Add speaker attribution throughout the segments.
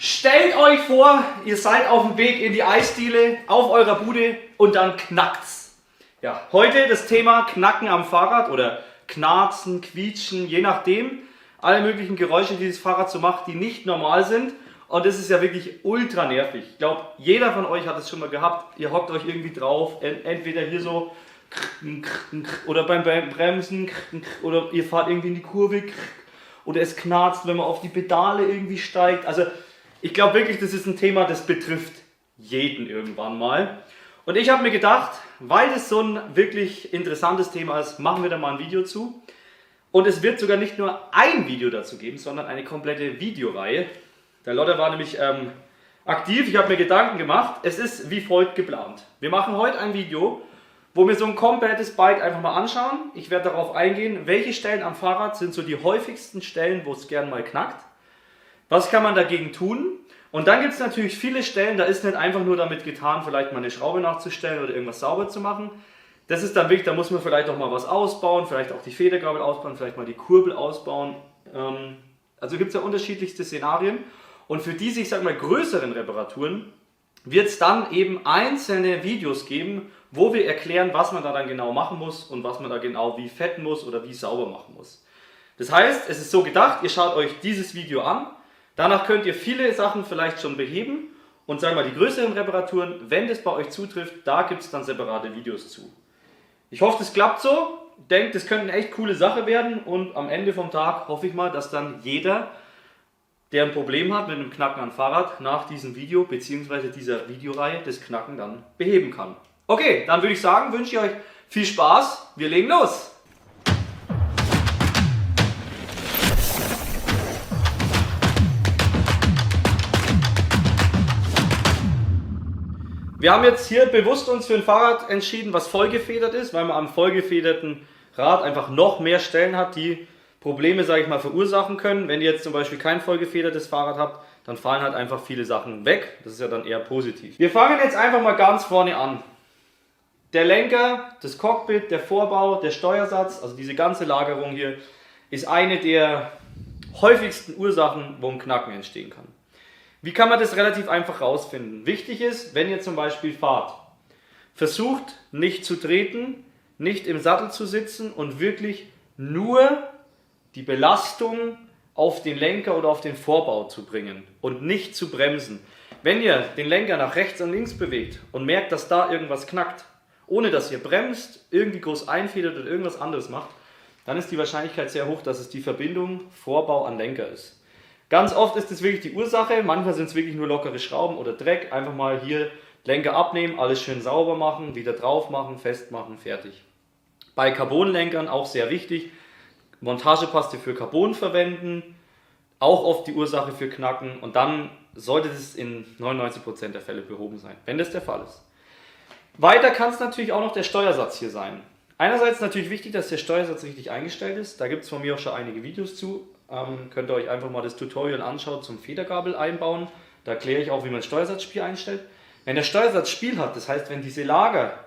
Speaker 1: Stellt euch vor, ihr seid auf dem Weg in die Eisdiele, auf eurer Bude und dann knackt's. Ja, heute das Thema Knacken am Fahrrad oder Knarzen, Quietschen, je nachdem. Alle möglichen Geräusche, die das Fahrrad so macht, die nicht normal sind. Und das ist ja wirklich ultra nervig. Ich glaube, jeder von euch hat es schon mal gehabt. Ihr hockt euch irgendwie drauf, entweder hier so oder beim Bremsen oder ihr fahrt irgendwie in die Kurve oder es knarzt, wenn man auf die Pedale irgendwie steigt. Also ich glaube wirklich, das ist ein Thema, das betrifft jeden irgendwann mal. Und ich habe mir gedacht, weil das so ein wirklich interessantes Thema ist, machen wir da mal ein Video zu. Und es wird sogar nicht nur ein Video dazu geben, sondern eine komplette Videoreihe. Der Lotte war nämlich aktiv, ich habe mir Gedanken gemacht. Es ist wie folgt geplant. Wir machen heute ein Video, wo wir so ein komplettes Bike einfach mal anschauen. Ich werde darauf eingehen, welche Stellen am Fahrrad sind so die häufigsten Stellen, wo es gern mal knackt. Was kann man dagegen tun? Und dann gibt es natürlich viele Stellen, da ist nicht einfach nur damit getan, vielleicht mal eine Schraube nachzustellen oder irgendwas sauber zu machen. Das ist dann wirklich, da muss man vielleicht auch mal was ausbauen, vielleicht auch die Federgabel ausbauen, vielleicht mal die Kurbel ausbauen. Also gibt es ja unterschiedlichste Szenarien. Und für diese, ich sag mal, größeren Reparaturen wird es dann eben einzelne Videos geben, wo wir erklären, was man da dann genau machen muss und was man da genau wie fetten muss oder wie sauber machen muss. Das heißt, es ist so gedacht, ihr schaut euch dieses Video an, danach könnt ihr viele Sachen vielleicht schon beheben und sagen wir mal, die größeren Reparaturen, wenn das bei euch zutrifft, da gibt es dann separate Videos zu. Ich hoffe, das klappt so. Ich denke, das könnte eine echt coole Sache werden und am Ende vom Tag hoffe ich mal, dass dann jeder, der ein Problem hat mit einem Knacken am Fahrrad, nach diesem Video bzw. dieser Videoreihe das Knacken dann beheben kann. Okay, dann würde ich sagen, wünsche ich euch viel Spaß. Wir legen los! Wir haben jetzt hier bewusst uns für ein Fahrrad entschieden, was vollgefedert ist, weil man am vollgefederten Rad einfach noch mehr Stellen hat, die Probleme, sage ich mal, verursachen können. Wenn ihr jetzt zum Beispiel kein vollgefedertes Fahrrad habt, dann fallen halt einfach viele Sachen weg. Das ist ja dann eher positiv. Wir fangen jetzt einfach mal ganz vorne an. Der Lenker, das Cockpit, der Vorbau, der Steuersatz, also diese ganze Lagerung hier, ist eine der häufigsten Ursachen, wo ein Knacken entstehen kann. Wie kann man das relativ einfach rausfinden? Wichtig ist, wenn ihr zum Beispiel fahrt, versucht nicht zu treten, nicht im Sattel zu sitzen und wirklich nur die Belastung auf den Lenker oder auf den Vorbau zu bringen und nicht zu bremsen. Wenn ihr den Lenker nach rechts und links bewegt und merkt, dass da irgendwas knackt, ohne dass ihr bremst, irgendwie groß einfedert oder irgendwas anderes macht, dann ist die Wahrscheinlichkeit sehr hoch, dass es die Verbindung Vorbau an Lenker ist. Ganz oft ist es wirklich die Ursache, manchmal sind es wirklich nur lockere Schrauben oder Dreck. Einfach mal hier Lenker abnehmen, alles schön sauber machen, wieder drauf machen, festmachen, fertig. Bei Carbonlenkern auch sehr wichtig, Montagepaste für Carbon verwenden, auch oft die Ursache für Knacken und dann sollte es in 99% der Fälle behoben sein, wenn das der Fall ist. Weiter kann es natürlich auch noch der Steuersatz hier sein. Einerseits natürlich wichtig, dass der Steuersatz richtig eingestellt ist, da gibt es von mir auch schon einige Videos zu. Könnt ihr euch einfach mal das Tutorial anschauen zum Federgabel einbauen. Da erkläre ich auch, wie man das Steuersatzspiel einstellt. Wenn der Steuersatz Spiel hat, das heißt, wenn diese Lager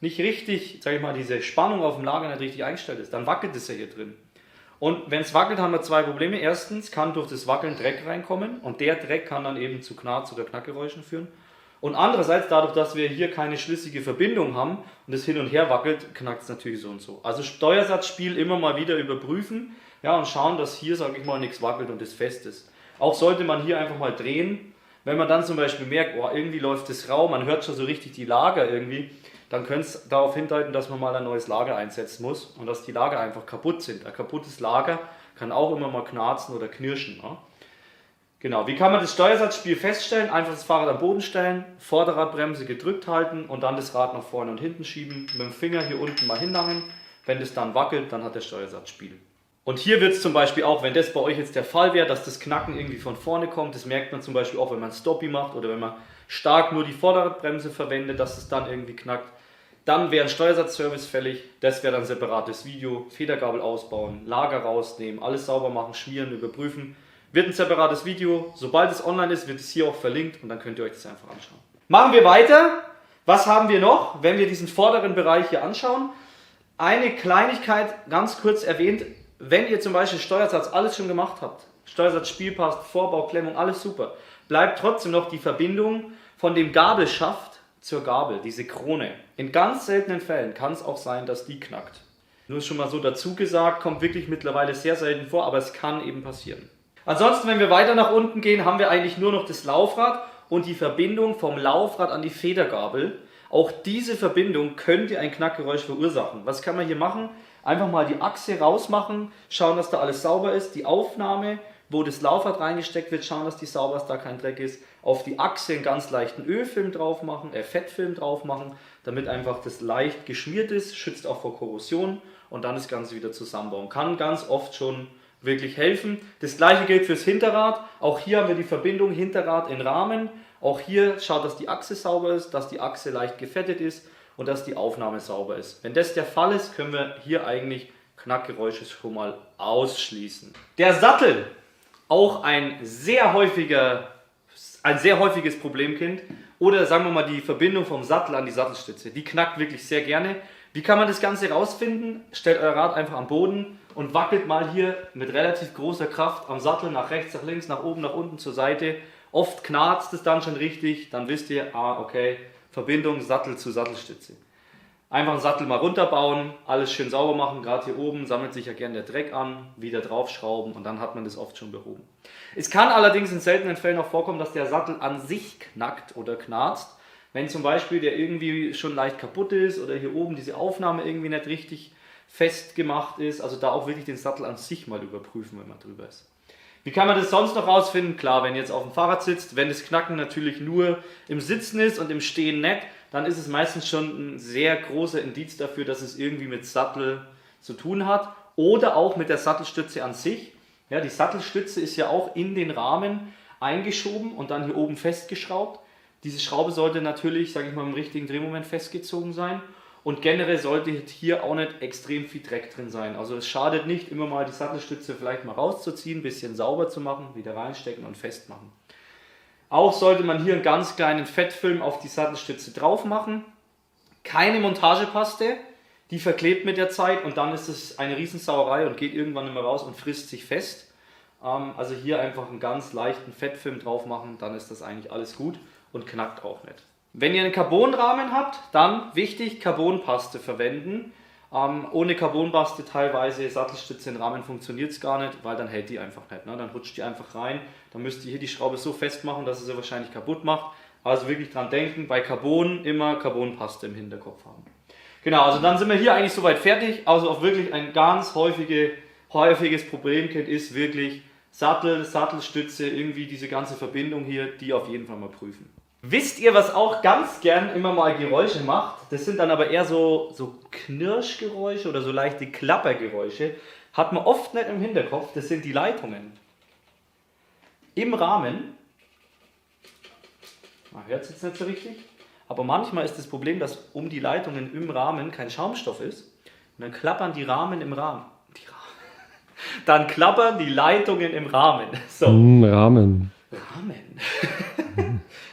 Speaker 1: nicht richtig, sage ich mal, diese Spannung auf dem Lager nicht richtig eingestellt ist, dann wackelt es ja hier drin. Und wenn es wackelt, haben wir zwei Probleme. Erstens kann durch das Wackeln Dreck reinkommen und der Dreck kann dann eben zu Knarz- oder Knackgeräuschen führen. Und andererseits, dadurch, dass wir hier keine schlüssige Verbindung haben und es hin und her wackelt, knackt es natürlich so und so. Also Steuersatzspiel immer mal wieder überprüfen. Ja, und schauen, dass hier, sage ich mal, nichts wackelt und es fest ist. Auch sollte man hier einfach mal drehen. Wenn man dann zum Beispiel merkt, oh, irgendwie läuft es rau, man hört schon so richtig die Lager irgendwie, dann könnte es darauf hindeuten, dass man mal ein neues Lager einsetzen muss und dass die Lager einfach kaputt sind. Ein kaputtes Lager kann auch immer mal knarzen oder knirschen. Ne? Genau, wie kann man das Steuersatzspiel feststellen? Einfach das Fahrrad am Boden stellen, Vorderradbremse gedrückt halten und dann das Rad nach vorne und hinten schieben, mit dem Finger hier unten mal hinlangen. Wenn das dann wackelt, dann hat der Steuersatzspiel. Und hier wird es zum Beispiel auch, wenn das bei euch jetzt der Fall wäre, dass das Knacken irgendwie von vorne kommt, das merkt man zum Beispiel auch, wenn man Stoppie macht oder wenn man stark nur die Vorderradbremse verwendet, dass es dann irgendwie knackt, dann wäre ein Steuersatzservice fällig, das wäre dann ein separates Video, Federgabel ausbauen, Lager rausnehmen, alles sauber machen, schmieren, überprüfen, wird ein separates Video, sobald es online ist, wird es hier auch verlinkt und dann könnt ihr euch das einfach anschauen. Machen wir weiter, was haben wir noch, wenn wir diesen vorderen Bereich hier anschauen? Eine Kleinigkeit, ganz kurz erwähnt, wenn ihr zum Beispiel Steuersatz alles schon gemacht habt, Steuersatz, Spiel passt, Vorbau, Klemmung, alles super. bleibt trotzdem noch die Verbindung von dem Gabelschaft zur Gabel, diese Krone. In ganz seltenen Fällen kann es auch sein, dass die knackt. Nur schon mal so dazu gesagt, kommt wirklich mittlerweile sehr selten vor, aber es kann eben passieren. Ansonsten, wenn wir weiter nach unten gehen, haben wir eigentlich nur noch das Laufrad und die Verbindung vom Laufrad an die Federgabel. Auch diese Verbindung könnte ein Knackgeräusch verursachen. Was kann man hier machen? Einfach mal die Achse rausmachen, schauen, dass da alles sauber ist. Die Aufnahme, wo das Laufrad reingesteckt wird, schauen, dass die sauber ist, da kein Dreck ist. Auf die Achse einen ganz leichten Ölfilm drauf machen, Fettfilm drauf machen, damit einfach das leicht geschmiert ist, schützt auch vor Korrosion und dann das Ganze wieder zusammenbauen. Kann ganz oft schon wirklich helfen. Das gleiche gilt fürs Hinterrad. Auch hier haben wir die Verbindung Hinterrad in Rahmen. Auch hier schaut, dass die Achse sauber ist, dass die Achse leicht gefettet ist und dass die Aufnahme sauber ist. Wenn das der Fall ist, können wir hier eigentlich Knackgeräusche schon mal ausschließen. Der Sattel, auch ein sehr häufiges Problemkind. Oder sagen wir mal die Verbindung vom Sattel an die Sattelstütze. Die knackt wirklich sehr gerne. Wie kann man das Ganze rausfinden? Stellt euer Rad einfach am Boden und wackelt mal hier mit relativ großer Kraft am Sattel nach rechts, nach links, nach oben, nach unten, zur Seite. Oft knarzt es dann schon richtig, dann wisst ihr, okay, Verbindung Sattel zu Sattelstütze. Einfach den Sattel mal runterbauen, alles schön sauber machen, gerade hier oben sammelt sich ja gern der Dreck an, wieder draufschrauben und dann hat man das oft schon behoben. Es kann allerdings in seltenen Fällen auch vorkommen, dass der Sattel an sich knackt oder knarzt. Wenn zum Beispiel der irgendwie schon leicht kaputt ist oder hier oben diese Aufnahme irgendwie nicht richtig festgemacht ist, also da auch wirklich den Sattel an sich mal überprüfen, wenn man drüber ist. Wie kann man das sonst noch rausfinden? Klar, wenn ihr jetzt auf dem Fahrrad sitzt, wenn das Knacken natürlich nur im Sitzen ist und im Stehen nicht, dann ist es meistens schon ein sehr großer Indiz dafür, dass es irgendwie mit Sattel zu tun hat oder auch mit der Sattelstütze an sich. Ja, die Sattelstütze ist ja auch in den Rahmen eingeschoben und dann hier oben festgeschraubt. Diese Schraube sollte natürlich, sage ich mal, im richtigen Drehmoment festgezogen sein. Und generell sollte hier auch nicht extrem viel Dreck drin sein. Also es schadet nicht, immer mal die Sattelstütze vielleicht mal rauszuziehen, ein bisschen sauber zu machen, wieder reinstecken und festmachen. Auch sollte man hier einen ganz kleinen Fettfilm auf die Sattelstütze drauf machen. Keine Montagepaste, die verklebt mit der Zeit und dann ist es eine Riesensauerei und geht irgendwann immer raus und frisst sich fest. Also hier einfach einen ganz leichten Fettfilm drauf machen, dann ist das eigentlich alles gut und knackt auch nicht. Wenn ihr einen Carbonrahmen habt, dann wichtig, Carbonpaste verwenden. Ohne Carbonpaste teilweise Sattelstütze in Rahmen funktioniert es gar nicht, weil dann hält die einfach nicht. Ne? Dann rutscht die einfach rein. Dann müsst ihr hier die Schraube so festmachen, dass ihr sie wahrscheinlich kaputt macht. Also wirklich dran denken, bei Carbon immer Carbonpaste im Hinterkopf haben. Genau, also dann sind wir hier eigentlich soweit fertig. Also auch wirklich ein ganz häufiges Problemkind ist wirklich Sattel, Sattelstütze, irgendwie diese ganze Verbindung hier, die auf jeden Fall mal prüfen. Wisst ihr, was auch ganz gern immer mal Geräusche macht? Das sind dann aber eher so Knirschgeräusche oder so leichte Klappergeräusche. Hat man oft nicht im Hinterkopf, das sind die Leitungen. Im Rahmen, man hört es jetzt nicht so richtig, aber manchmal ist das Problem, dass um die Leitungen im Rahmen kein Schaumstoff ist. Und dann klappern die Rahmen im Rahmen. Dann klappern die Leitungen im Rahmen. So. Rahmen.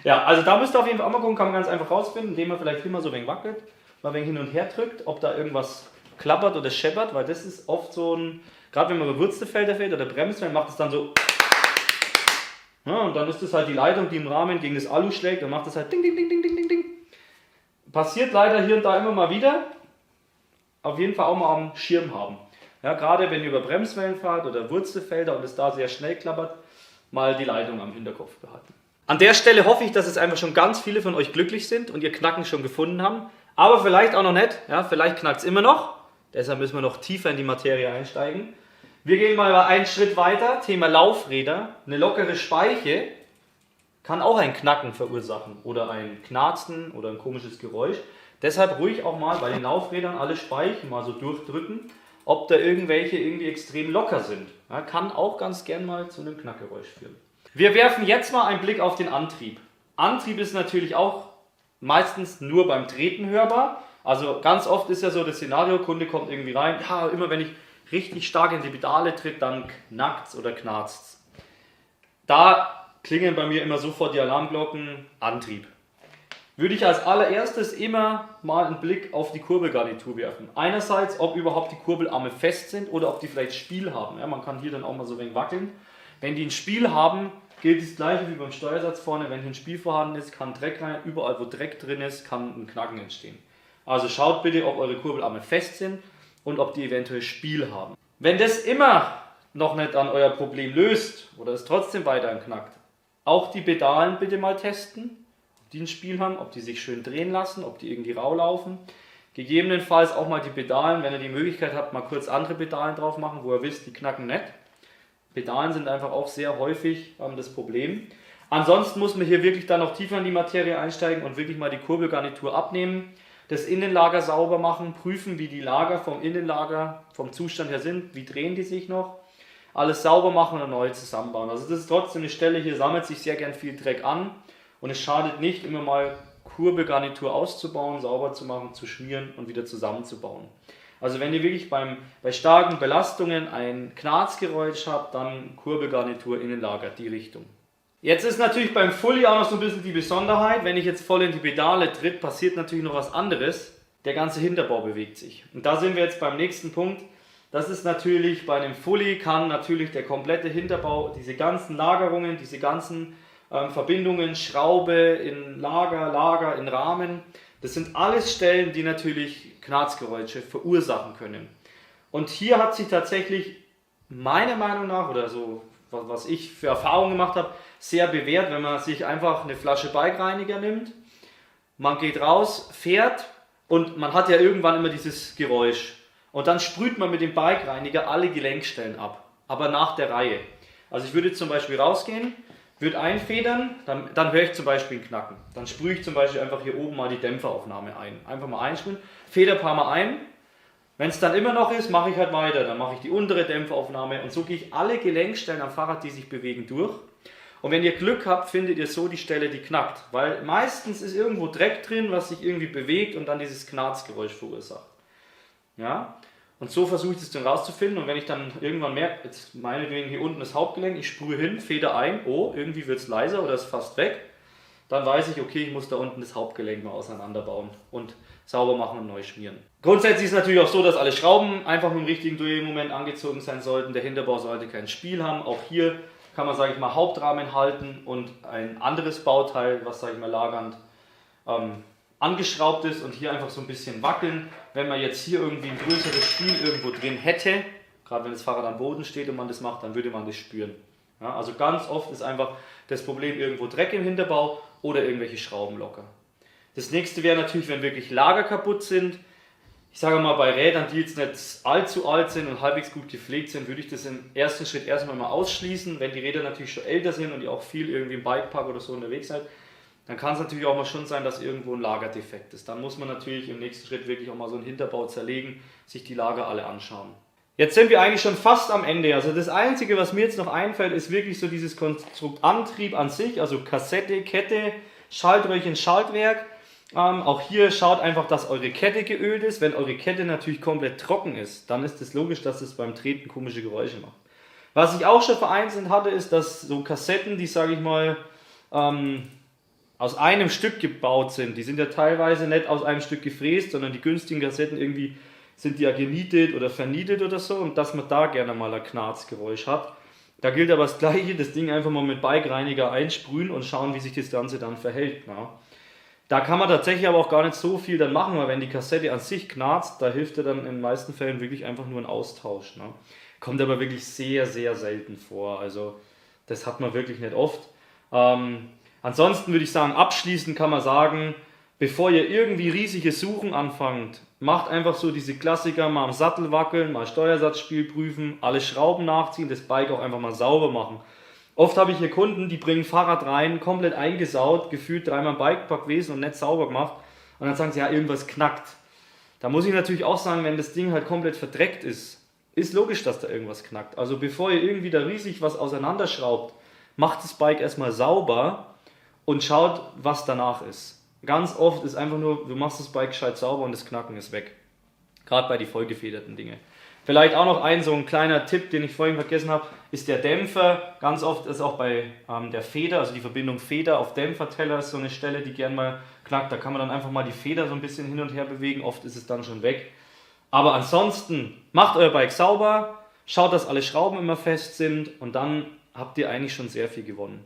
Speaker 1: Ja, also da müsst ihr auf jeden Fall auch mal gucken, kann man ganz einfach rausfinden, indem man vielleicht immer so ein wenig wackelt, mal ein wenig hin und her drückt, ob da irgendwas klappert oder scheppert, weil das ist oft so ein, gerade wenn man über Wurzelfelder fährt oder bremst, dann macht es dann so. Ja, und dann ist das halt die Leitung, die im Rahmen gegen das Alu schlägt, dann macht das halt ding, ding, ding, ding, ding, ding, ding. Passiert leider hier und da immer mal wieder. Auf jeden Fall auch mal am Schirm haben. Ja, gerade wenn ihr über Bremswellen fahrt oder Wurzelfelder und es da sehr schnell klappert, mal die Leitung am Hinterkopf behalten. An der Stelle hoffe ich, dass es einfach schon ganz viele von euch glücklich sind und ihr Knacken schon gefunden haben. Aber vielleicht auch noch nicht. Ja, vielleicht knackt es immer noch. Deshalb müssen wir noch tiefer in die Materie einsteigen. Wir gehen mal einen Schritt weiter. Thema Laufräder. Eine lockere Speiche kann auch ein Knacken verursachen oder ein Knarzen oder ein komisches Geräusch. Deshalb ruhig auch mal bei den Laufrädern alle Speichen mal so durchdrücken, ob da irgendwelche irgendwie extrem locker sind. Ja, kann auch ganz gern mal zu einem Knackgeräusch führen. Wir werfen jetzt mal einen Blick auf den Antrieb. Antrieb ist natürlich auch meistens nur beim Treten hörbar. Also ganz oft ist ja so das Szenario, Kunde kommt irgendwie rein, ja, immer wenn ich richtig stark in die Pedale tritt, dann knackt's oder knarzt's. Da klingeln bei mir immer sofort die Alarmglocken, Antrieb. Würde ich als allererstes immer mal einen Blick auf die Kurbelgarnitur werfen. Einerseits, ob überhaupt die Kurbelarme fest sind oder ob die vielleicht Spiel haben. Ja, man kann hier dann auch mal so ein wenig wackeln. Wenn die ein Spiel haben, gilt das gleiche wie beim Steuersatz vorne, wenn hier ein Spiel vorhanden ist, kann Dreck rein, überall wo Dreck drin ist, kann ein Knacken entstehen. Also schaut bitte, ob eure Kurbelarme fest sind und ob die eventuell Spiel haben. Wenn das immer noch nicht an euer Problem löst oder es trotzdem weiterhin knackt, auch die Pedalen bitte mal testen, ob die ein Spiel haben, ob die sich schön drehen lassen, ob die irgendwie rau laufen. Gegebenenfalls auch mal die Pedalen, wenn ihr die Möglichkeit habt, mal kurz andere Pedalen drauf machen, wo ihr wisst, die knacken nicht. Pedalen sind einfach auch sehr häufig das Problem. Ansonsten muss man hier wirklich dann noch tiefer in die Materie einsteigen und wirklich mal die Kurbelgarnitur abnehmen, das Innenlager sauber machen, prüfen, wie die Lager vom Innenlager, vom Zustand her sind, wie drehen die sich noch. Alles sauber machen und neu zusammenbauen. Also das ist trotzdem eine Stelle, hier sammelt sich sehr gern viel Dreck an und es schadet nicht, immer mal Kurbelgarnitur auszubauen, sauber zu machen, zu schmieren und wieder zusammenzubauen. Also wenn ihr wirklich bei starken Belastungen ein Knarzgeräusch habt, dann Kurbelgarnitur Innenlager, die Richtung. Jetzt ist natürlich beim Fully auch noch so ein bisschen die Besonderheit, wenn ich jetzt voll in die Pedale tritt, passiert natürlich noch was anderes. Der ganze Hinterbau bewegt sich. Und da sind wir jetzt beim nächsten Punkt. Das ist natürlich bei einem Fully, kann natürlich der komplette Hinterbau, diese ganzen Lagerungen, diese ganzen Verbindungen, Schraube in Lager in Rahmen, das sind alles Stellen, die natürlich Knarzgeräusche verursachen können. Und hier hat sich tatsächlich meiner Meinung nach, oder so was ich für Erfahrungen gemacht habe, sehr bewährt, wenn man sich einfach eine Flasche Bikereiniger nimmt, man geht raus, fährt und man hat ja irgendwann immer dieses Geräusch. Und dann sprüht man mit dem Bikereiniger alle Gelenkstellen ab, aber nach der Reihe. Also ich würde zum Beispiel rausgehen, würde einfedern, dann höre ich zum Beispiel ein Knacken. Dann sprühe ich zum Beispiel einfach hier oben mal die Dämpferaufnahme ein. Einfach mal einsprühen, feder ein paar Mal ein. Wenn es dann immer noch ist, mache ich halt weiter. Dann mache ich die untere Dämpferaufnahme und so gehe ich alle Gelenkstellen am Fahrrad, die sich bewegen, durch. Und wenn ihr Glück habt, findet ihr so die Stelle, die knackt. Weil meistens ist irgendwo Dreck drin, was sich irgendwie bewegt und dann dieses Knarzgeräusch verursacht. Ja? Und so versuche ich das dann rauszufinden und wenn ich dann irgendwann merke, jetzt meinetwegen hier unten das Hauptgelenk, ich sprühe hin, feder ein, oh, irgendwie wird es leiser oder ist fast weg, dann weiß ich, okay, ich muss da unten das Hauptgelenk mal auseinanderbauen und sauber machen und neu schmieren. Grundsätzlich ist es natürlich auch so, dass alle Schrauben einfach mit dem richtigen Drehmoment angezogen sein sollten, der Hinterbau sollte kein Spiel haben, auch hier kann man, sage ich mal, Hauptrahmen halten und ein anderes Bauteil, was, sage ich mal, lagernd angeschraubt ist und hier einfach so ein bisschen wackeln. Wenn man jetzt hier irgendwie ein größeres Spiel irgendwo drin hätte, gerade wenn das Fahrrad am Boden steht und man das macht, dann würde man das spüren. Ja, also ganz oft ist einfach das Problem irgendwo Dreck im Hinterbau oder irgendwelche Schrauben locker. Das nächste wäre natürlich, wenn wirklich Lager kaputt sind. Ich sage mal, bei Rädern, die jetzt nicht allzu alt sind und halbwegs gut gepflegt sind, würde ich das im ersten Schritt erstmal mal ausschließen. Wenn die Räder natürlich schon älter sind und ihr auch viel irgendwie im Bikepark oder so unterwegs seid, dann kann es natürlich auch mal schon sein, dass irgendwo ein Lagerdefekt ist. Dann muss man natürlich im nächsten Schritt wirklich auch mal so einen Hinterbau zerlegen, sich die Lager alle anschauen. Jetzt sind wir eigentlich schon fast am Ende. Also das Einzige, was mir jetzt noch einfällt, ist wirklich so dieses Konstrukt Antrieb an sich, also Kassette, Kette, Schaltröhrchen, Schaltwerk. Auch hier schaut einfach, dass eure Kette geölt ist. Wenn eure Kette natürlich komplett trocken ist, dann ist es logisch, dass es beim Treten komische Geräusche macht. Was ich auch schon vereinzelt hatte, ist, dass so Kassetten, die, sage ich mal, aus einem Stück gebaut sind. Die sind ja teilweise nicht aus einem Stück gefräst, sondern die günstigen Kassetten irgendwie sind die ja genietet oder vernietet oder so und dass man da gerne mal ein Knarzgeräusch hat. Da gilt aber das Gleiche, das Ding einfach mal mit Bikereiniger einsprühen und schauen, wie sich das Ganze dann verhält. Ja. Da kann man tatsächlich aber auch gar nicht so viel dann machen, weil wenn die Kassette an sich knarzt, da hilft ja dann in den meisten Fällen wirklich einfach nur ein Austausch. Ne. Kommt aber wirklich sehr, sehr selten vor. Also das hat man wirklich nicht oft. Ansonsten würde ich sagen, abschließend kann man sagen, bevor ihr irgendwie riesige Suchen anfangt, macht einfach so diese Klassiker, mal am Sattel wackeln, mal Steuersatzspiel prüfen, alle Schrauben nachziehen, das Bike auch einfach mal sauber machen. Oft habe ich hier Kunden, die bringen Fahrrad rein, komplett eingesaut, gefühlt dreimal im Bikepark gewesen und nicht sauber gemacht und dann sagen sie, ja, irgendwas knackt. Da muss ich natürlich auch sagen, wenn das Ding halt komplett verdreckt ist logisch, dass da irgendwas knackt. Also bevor ihr irgendwie da riesig was auseinanderschraubt, macht das Bike erstmal sauber und schaut, was danach ist. Ganz oft ist einfach nur, du machst das Bike gescheit sauber und das Knacken ist weg. Gerade bei die vollgefederten Dinge. Vielleicht auch noch so ein kleiner Tipp, den ich vorhin vergessen habe, ist der Dämpfer. Ganz oft ist auch bei der Feder, also die Verbindung Feder auf Dämpferteller ist so eine Stelle, die gern mal knackt. Da kann man dann einfach mal die Feder so ein bisschen hin und her bewegen. Oft ist es dann schon weg. Aber ansonsten, macht euer Bike sauber, schaut, dass alle Schrauben immer fest sind und dann habt ihr eigentlich schon sehr viel gewonnen.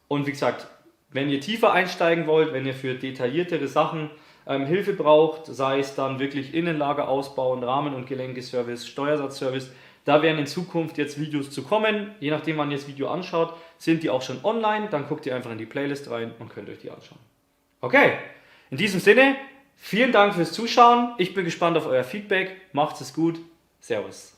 Speaker 1: Und wie gesagt, wenn ihr tiefer einsteigen wollt, wenn ihr für detailliertere Sachen Hilfe braucht, sei es dann wirklich Innenlager ausbauen, Rahmen- und Gelenkeservice, Steuersatzservice, da werden in Zukunft jetzt Videos zu kommen. Je nachdem, wann ihr das Video anschaut, sind die auch schon online. Dann guckt ihr einfach in die Playlist rein und könnt euch die anschauen. Okay, in diesem Sinne, vielen Dank fürs Zuschauen. Ich bin gespannt auf euer Feedback. Macht es gut. Servus.